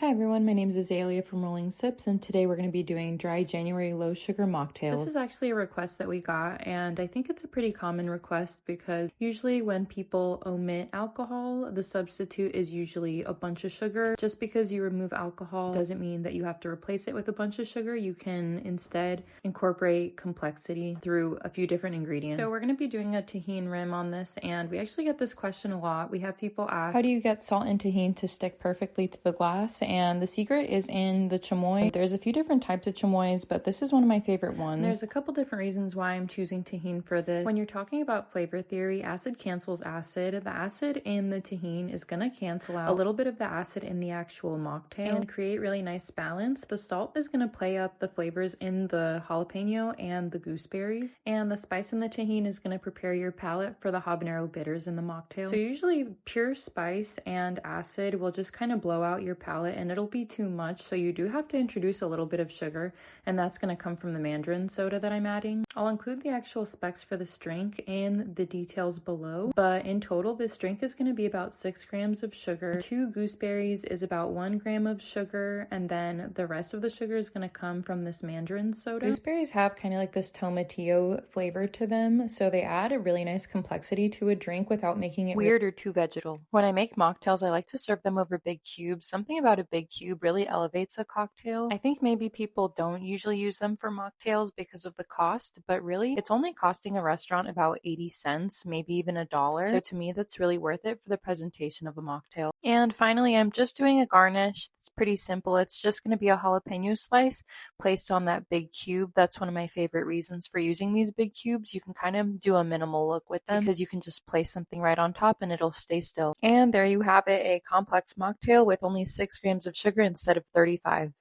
Hi everyone, my name is Azalea from Rolling Sips, and today we're going to be doing dry January Low Sugar Mocktails. This is actually a request that we got, and I think it's a pretty common request because usually when people omit alcohol, the substitute is usually a bunch of sugar. Just because you remove alcohol doesn't mean that you have to replace it with a bunch of sugar. You can instead incorporate complexity through a few different ingredients. So we're going to be doing a tahini rim on this, and we actually get this question a lot. We have people ask, how do you get salt and tahini to stick perfectly to the glass? And the secret is in the chamoy. There's a few different types of chamoys, but this is one of my favorite ones. And there's a couple different reasons why I'm choosing tahini for this. When you're talking about flavor theory, acid cancels acid. The acid in the tahini is gonna cancel out a little bit of the acid in the actual mocktail and create really nice balance. The salt is gonna play up the flavors in the jalapeno and the gooseberries, and the spice in the tahini is gonna prepare your palate for the habanero bitters in the mocktail. So usually pure spice and acid will just kind of blow out your palate and it'll be too much, so you do have to introduce a little bit of sugar, and that's going to come from the mandarin soda that I'm adding. I'll include the actual specs for this drink in the details below, but in total this drink is going to be about 6 grams of sugar. 2 gooseberries is about 1 gram of sugar, and then the rest of the sugar is going to come from this mandarin soda. Gooseberries have kind of like this tomatillo flavor to them, so they add a really nice complexity to a drink without making it weird or too vegetal. When I make mocktails, I like to serve them over big cubes. Something about a big cube really elevates a cocktail. I think maybe people don't usually use them for mocktails because of the cost, but really it's only costing a restaurant about 80 cents, maybe even $1. So to me, that's really worth it for the presentation of a mocktail. And finally, I'm just doing a garnish. It's pretty simple. It's just going to be a jalapeno slice placed on that big cube. That's one of my favorite reasons for using these big cubes. You can kind of do a minimal look with them because you can just place something right on top and it'll stay still. And there you have it, a complex mocktail with only 6 grams of sugar instead of 35.